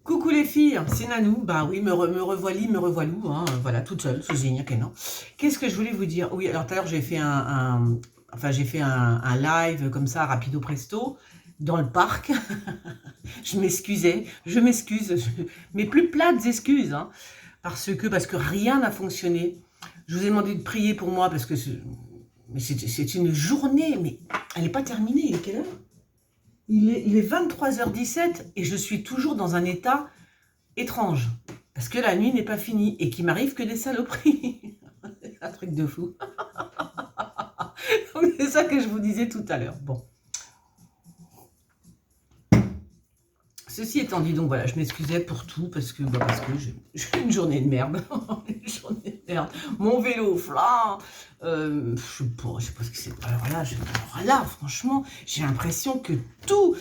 Coucou les filles, c'est Nanou. Bah oui, me revoilà, me revoilou, hein, voilà, toute seule, sous Gignac et non. Qu'est-ce que je voulais vous dire? Oui, alors tout à l'heure, j'ai fait enfin, j'ai fait un live comme ça, rapido presto, dans le parc. Je m'excusais, je m'excuse, mes plus plates excuses, hein, parce que rien n'a fonctionné. Je vous ai demandé de prier pour moi, parce que mais c'est une journée, mais elle n'est pas terminée. Il est quelle heure? Il est 23h17 et je suis toujours dans un état étrange. Parce que la nuit n'est pas finie et qu'il m'arrive que des saloperies. C'est un truc de fou. C'est ça que je vous disais tout à l'heure. Bon. Ceci étant dit, donc voilà, je m'excusais pour tout parce que j'ai une journée de merde. Une journée de merde. Mon vélo, flan. Je sais pas ce que c'est. Alors là, franchement, j'ai l'impression que tout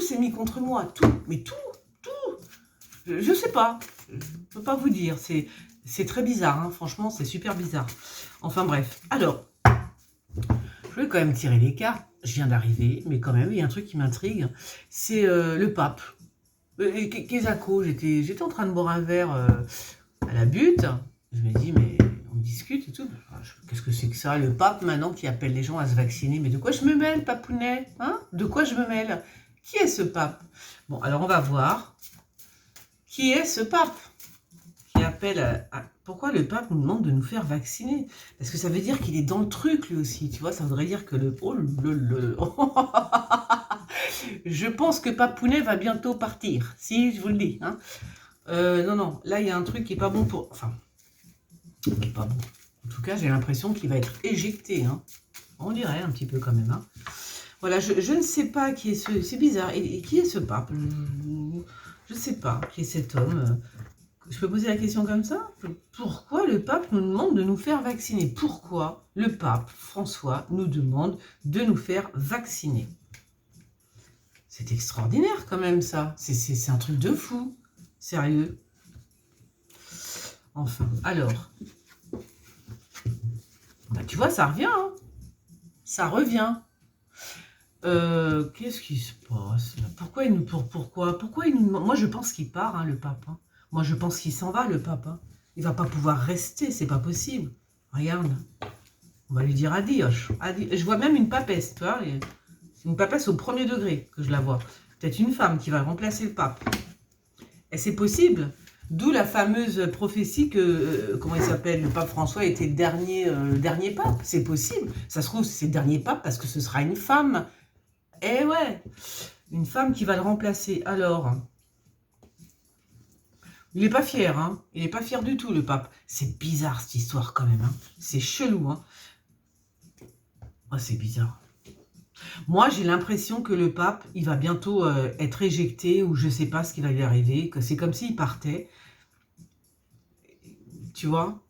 s'est mis contre moi. Tout, mais tout. Je sais pas. Je peux pas vous dire. C'est très bizarre, hein. Franchement, c'est super bizarre. Enfin bref. Alors, je vais quand même tirer les cartes. Je viens d'arriver, mais quand même, il y a un truc qui m'intrigue. C'est le pape. Kezako, j'étais en train de boire un verre à la butte. Je me dis, mais on discute et tout. Qu'est-ce que c'est que ça, le pape maintenant qui appelle les gens à se vacciner? Mais de quoi je me mêle, papounet, hein? De quoi je me mêle? Qui est ce pape? Bon, alors on va voir. Qui est ce pape qui appelle Pourquoi le pape nous demande de nous faire vacciner? Parce que ça veut dire qu'il est dans le truc lui aussi, tu vois. Ça voudrait dire que Je pense que Papounet va bientôt partir, si je vous le dis. Hein. Non, là il y a un truc qui est pas bon pour... Enfin, qui est pas bon. En tout cas, j'ai l'impression qu'il va être éjecté. Hein. On dirait un petit peu quand même. Hein. Voilà, je ne sais pas qui est ce... C'est bizarre. Et qui est ce pape? Je ne sais pas qui est cet homme. Je peux poser la question comme ça? Pourquoi le pape nous demande de nous faire vacciner? Pourquoi le pape François nous demande de nous faire vacciner? C'est extraordinaire quand même ça. C'est un truc de fou. Sérieux. Enfin, alors. Bah, tu vois, ça revient. Hein. Ça revient. Qu'est-ce qui se passe? Pourquoi il nous demande? Moi, je pense qu'il part, hein, le pape. Hein. Moi, je pense qu'il s'en va, le pape. Hein. Il va pas pouvoir rester, c'est pas possible. Regarde. On va lui dire adios. Je vois même une papesse, tu vois. C'est une papesse au premier degré que je la vois. Peut-être une femme qui va remplacer le pape. Et c'est possible. D'où la fameuse prophétie que, comment il s'appelle, le pape François était le dernier pape. C'est possible. Ça se trouve, c'est le dernier pape parce que ce sera une femme. Eh ouais, une femme qui va le remplacer. Alors, il n'est pas fier, hein. Il n'est pas fier du tout, le pape. C'est bizarre, cette histoire, quand même. Hein. C'est chelou, hein. Oh, c'est bizarre. Moi, j'ai l'impression que le pape, il va bientôt être éjecté ou je ne sais pas ce qui va lui arriver, que c'est comme s'il partait. Tu vois?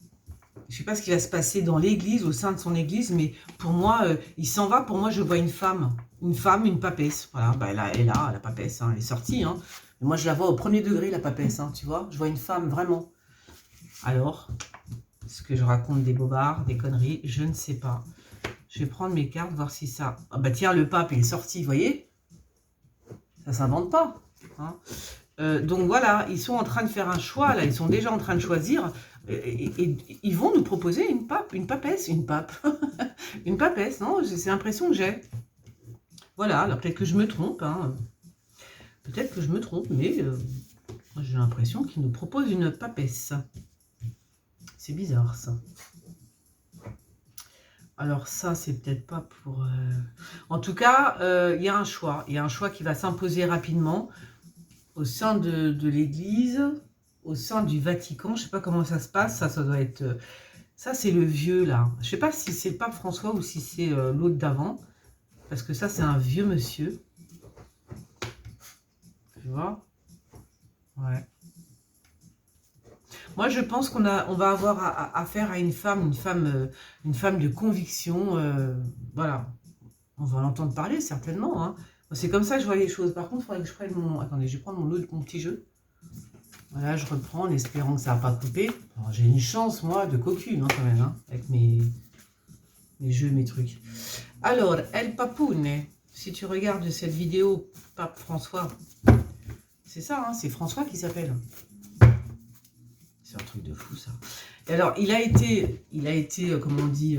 Je ne sais pas ce qui va se passer dans l'église, au sein de son église, mais pour moi, il s'en va. Pour moi, je vois une femme, une papesse. Voilà, bah, elle est là, la papesse, hein, elle est sortie. Hein. Mais moi, je la vois au premier degré, la papesse, hein, tu vois? Je vois une femme, vraiment. Alors, est-ce que je raconte des bobards, des conneries? Je ne sais pas. Je vais prendre mes cartes, voir si ça... Ah bah tiens, le pape, il est sorti, vous voyez? Ça ne s'invente pas. Hein. Donc voilà, ils sont en train de faire un choix, là. Ils sont déjà en train de choisir. Et ils vont nous proposer une papesse, une pape. Une papesse, non? C'est l'impression que j'ai. Voilà, alors peut-être que je me trompe. Hein. Peut-être que je me trompe, mais j'ai l'impression qu'ils nous proposent une papesse. C'est bizarre, ça. Alors ça, c'est peut-être pas pour... En tout cas, il y a un choix. Il y a un choix qui va s'imposer rapidement au sein de l'Église, au sein du Vatican. Je ne sais pas comment ça se passe. Ça doit être... Ça, c'est le vieux, là. Je ne sais pas si c'est le pape François ou si c'est l'autre d'avant. Parce que ça, c'est un vieux monsieur. Tu vois? Ouais. Moi, je pense qu'on va avoir affaire à une femme de conviction. Voilà. On va l'entendre parler, certainement. Hein. C'est comme ça que je vois les choses. Par contre, il faudrait que je prenne mon... Attendez, je vais prendre mon petit jeu. Voilà, je reprends en espérant que ça ne va pas couper. J'ai une chance, moi, de cocu, hein, quand même, hein, avec mes jeux, mes trucs. Alors, El Papune, si tu regardes cette vidéo, Pape François, C'est ça, hein, c'est François qui s'appelle. C'est un truc de fou, ça. Et alors, il a été comment on dit,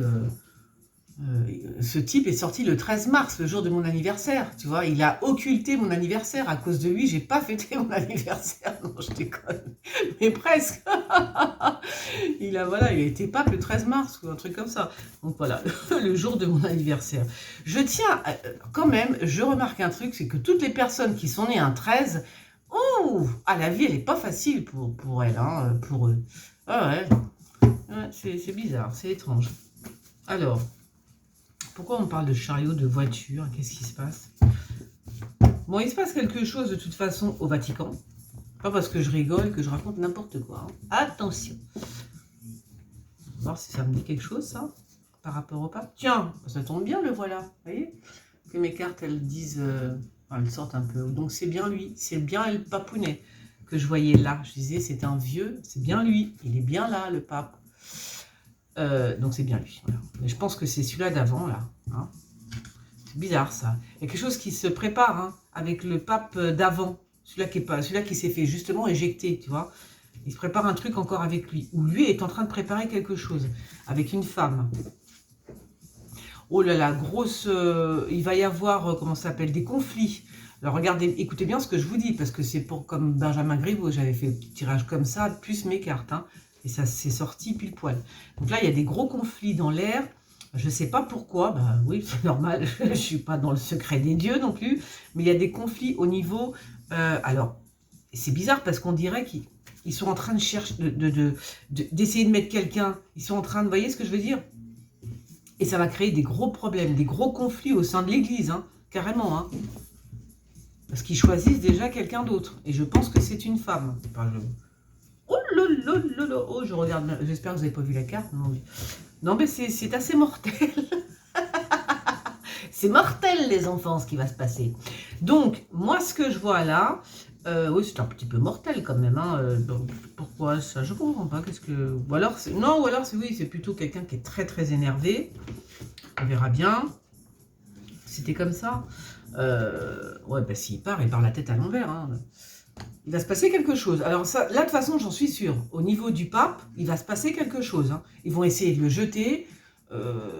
ce type est sorti le 13 mars, le jour de mon anniversaire, tu vois. Il a occulté mon anniversaire. À cause de lui, j'ai pas fêté mon anniversaire. Non, je déconne. Mais presque. Il a été pape le 13 mars ou un truc comme ça. Donc voilà, le jour de mon anniversaire. Je tiens, quand même, je remarque un truc, c'est que toutes les personnes qui sont nées un 13, oh, la vie, elle est pas facile pour elles, hein, pour eux. Ah ouais, ouais c'est bizarre, c'est étrange. Alors, pourquoi on parle de chariot, de voiture? Qu'est-ce qui se passe? Bon, il se passe quelque chose de toute façon au Vatican. Pas parce que je rigole, que je raconte n'importe quoi. Hein. Attention. On va voir si ça me dit quelque chose, ça, par rapport au pape. Tiens, ça tombe bien, le voilà. Vous voyez? Que mes cartes, elles disent... elles sortent un peu. Donc, c'est bien lui. C'est bien le papounet que je voyais là. Je disais, c'est un vieux. C'est bien lui. Il est bien là, le pape. Donc c'est bien lui. Voilà. Mais je pense que c'est celui-là d'avant, là. Hein. C'est bizarre, ça. Il y a quelque chose qui se prépare hein, avec le pape d'avant. Celui-là qui s'est fait justement éjecter, tu vois. Il se prépare un truc encore avec lui. Ou lui est en train de préparer quelque chose avec une femme. Oh là là, grosse... il va y avoir, comment ça s'appelle, des conflits. Alors regardez, écoutez bien ce que je vous dis, parce que c'est pour, comme Benjamin Griveaux, j'avais fait un petit tirage comme ça, plus mes cartes, hein. Et ça s'est sorti pile poil. Donc là, il y a des gros conflits dans l'air. Je ne sais pas pourquoi. Bah oui, c'est normal. Je ne suis pas dans le secret des dieux non plus. Mais il y a des conflits au niveau... alors, c'est bizarre parce qu'on dirait qu'ils sont en train de chercher... d'essayer de mettre quelqu'un. Ils sont en train de... Vous voyez ce que je veux dire? Et ça va créer des gros problèmes, des gros conflits au sein de l'Église. Hein, carrément. Hein. Parce qu'ils choisissent déjà quelqu'un d'autre. Et je pense que c'est une femme. Enfin, oh lolo, oh, je regarde, j'espère que vous n'avez pas vu la carte. Non, mais c'est assez mortel. C'est mortel, les enfants, ce qui va se passer. Donc, moi, ce que je vois là, oui, c'est un petit peu mortel quand même. Hein, pourquoi ça? Je ne comprends pas. Qu'est-ce que... Ou alors, non, ou alors, oui, c'est plutôt quelqu'un qui est très, très énervé. On verra bien. C'était comme ça. Ouais, bah, s'il part, il part la tête à l'envers. Hein. Il va se passer quelque chose. Alors ça, là, de toute façon, j'en suis sûre. Au niveau du pape, il va se passer quelque chose. Hein. Ils vont essayer de le jeter.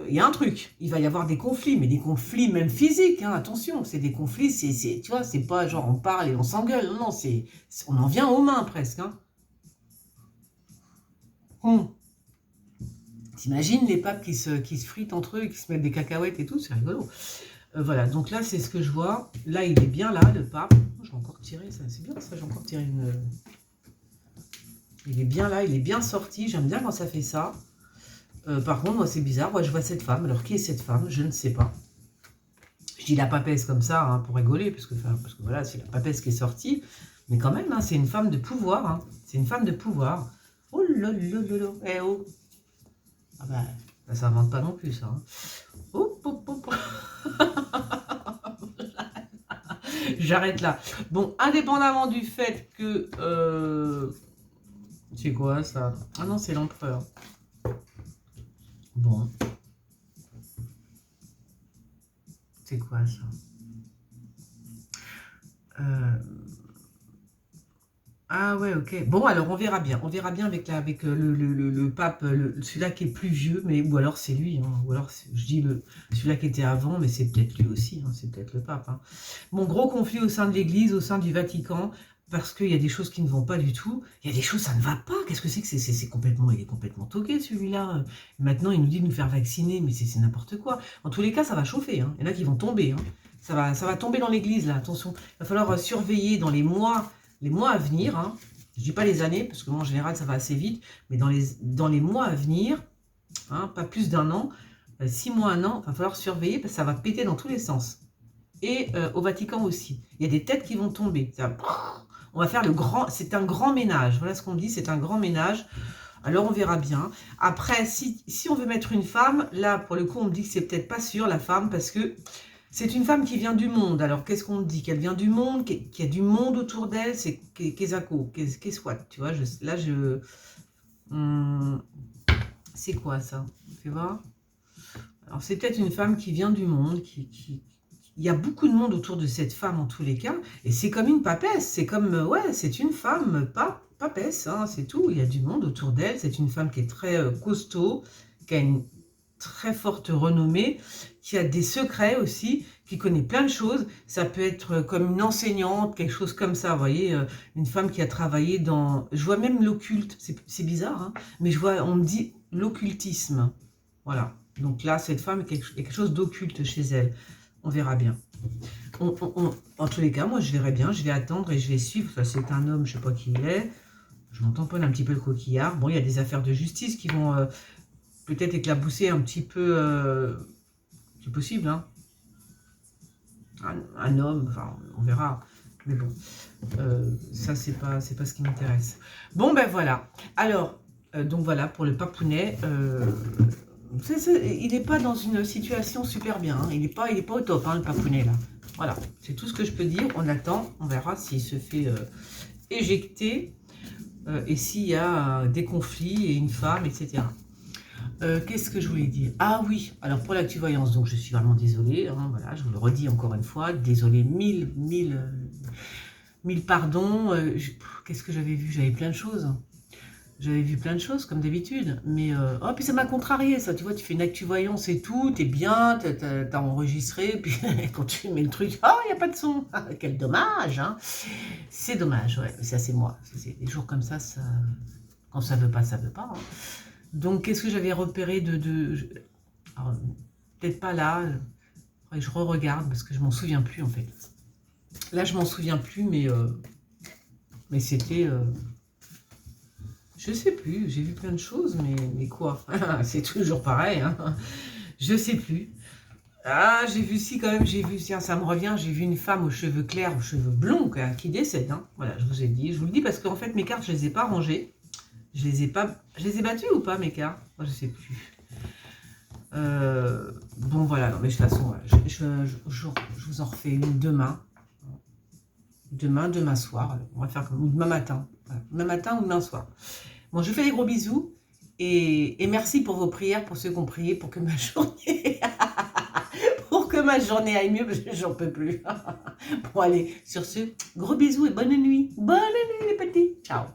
Il y a un truc. Il va y avoir des conflits, mais des conflits même physiques. Hein, attention, c'est des conflits, tu vois, c'est pas genre on parle et on s'engueule. Non, on en vient aux mains presque. Hein. T'imagines les papes qui se fritent entre eux et qui se mettent des cacahuètes et tout, c'est rigolo. Voilà, donc là, c'est ce que je vois. Là, il est bien là, le pape. Oh, je vais encore tirer, ça, c'est bien ça, j'ai encore tiré une... Il est bien là, il est bien sorti. J'aime bien quand ça fait ça. Par contre, moi, c'est bizarre. Moi, je vois cette femme. Alors, qui est cette femme? Je ne sais pas. Je dis la papesse comme ça, hein, pour rigoler, parce que voilà, c'est la papesse qui est sortie. Mais quand même, hein, c'est une femme de pouvoir. Hein. C'est une femme de pouvoir. Oh là là là là. Eh oh. Ah bah, ça invente pas non plus, ça. Hein. Oh, oh, oh, oh. J'arrête là. Bon, indépendamment du fait que... c'est quoi ça? Ah non, c'est l'empereur. Bon. C'est quoi ça? Ah ouais, ok. Bon, alors on verra bien. On verra bien avec le pape, celui-là qui est plus vieux, mais ou alors c'est lui. Hein, ou alors je dis celui-là qui était avant, mais c'est peut-être lui aussi. Hein, c'est peut-être le pape. Hein. Bon, gros conflit au sein de l'Église, au sein du Vatican, parce qu'il y a des choses qui ne vont pas du tout. Il y a des choses, ça ne va pas. Qu'est-ce que c'est que c'est complètement, il est complètement toqué celui-là. Maintenant, il nous dit de nous faire vacciner, mais c'est n'importe quoi. En tous les cas, ça va chauffer. Hein. Il y en a qui vont tomber. Hein. Ça va tomber dans l'Église là. Attention, il va falloir surveiller dans les mois à venir, hein. Je ne dis pas les années, parce que moi, en général, ça va assez vite, mais dans les mois à venir, hein, pas plus d'un an, 6 mois, 1 an, il va falloir surveiller, parce que ça va péter dans tous les sens. Et au Vatican aussi. Il y a des têtes qui vont tomber. On va faire c'est un grand ménage. Voilà ce qu'on dit, c'est un grand ménage. Alors, on verra bien. Après, si on veut mettre une femme, là, pour le coup, on me dit que c'est peut-être pas sûr, la femme, parce que c'est une femme qui vient du monde. Alors, qu'est-ce qu'on dit? Qu'elle vient du monde, qu'il y a du monde autour d'elle. C'est Kezako, soit. Tu vois, c'est quoi ça? Tu vois? Alors, c'est peut-être une femme qui vient du monde, qui il y a beaucoup de monde autour de cette femme en tous les cas, et c'est comme une papesse, c'est comme, ouais, c'est une femme papesse, hein, c'est tout. Il y a du monde autour d'elle, c'est une femme qui est très costaud, qui a une très forte renommée, qui a des secrets aussi, qui connaît plein de choses. Ça peut être comme une enseignante, quelque chose comme ça, vous voyez, une femme qui a travaillé dans... Je vois même l'occulte, c'est bizarre, hein, mais je vois, on me dit l'occultisme. Voilà, donc là, cette femme, il y a quelque chose d'occulte chez elle. On verra bien. En tous les cas, moi, je verrai bien, je vais attendre et je vais suivre. Ça, c'est un homme, je sais pas qui il est. Je m'en tamponne un petit peu le coquillard. Bon, il y a des affaires de justice qui vont peut-être éclabousser un petit peu... c'est possible, hein. Un homme, enfin, on verra. Mais bon, ça, c'est pas ce qui m'intéresse. Bon, ben voilà. Alors, donc voilà, pour le papounet... il n'est pas dans une situation super bien, hein. Il n'est pas au top, hein, le papounet, là. Voilà, c'est tout ce que je peux dire. On attend, on verra s'il se fait éjecter et s'il y a des conflits et une femme, etc. Qu'est-ce que je voulais dire? Ah oui, alors pour l'actu-voyance, donc je suis vraiment désolée, hein, voilà, je vous le redis encore une fois, désolée, mille pardons. Qu'est-ce que j'avais vu? J'avais plein de choses. J'avais vu plein de choses, comme d'habitude, mais... Oh, puis ça m'a contrarié, ça, tu vois, tu fais une actu-voyance et tout, t'es bien, t'as enregistré, puis quand tu mets le truc, oh, il n'y a pas de son. Quel dommage, hein. C'est dommage, ouais, mais ça, c'est moi. Des jours comme ça, quand ça veut pas, ça veut pas, hein. Donc, qu'est-ce que j'avais repéré alors, peut-être pas là, faudrait que je re-regarde, parce que je m'en souviens plus, en fait. Là, je m'en souviens plus, mais c'était... Je sais plus, j'ai vu plein de choses, mais quoi? C'est toujours pareil, hein. Je sais plus. Ah, j'ai vu, si, quand même, j'ai vu, tiens, ça me revient, j'ai vu une femme aux cheveux clairs, aux cheveux blonds, qui décède, hein. Voilà, je vous ai dit, je vous le dis parce qu'en fait, mes cartes, je les ai pas rangées. Je les ai battues ou pas, mes cartes? Moi, je sais plus. Bon, voilà, non, mais de toute façon, je vous en refais une demain. Demain soir, on va faire comme demain matin. Voilà. Demain matin ou demain soir. Bon, je vous fais des gros bisous et merci pour vos prières, pour ceux qui ont prié pour que ma journée, pour que ma journée aille mieux, parce que j'en peux plus. Bon, allez, sur ce, gros bisous et bonne nuit. Bonne nuit les petits. Ciao.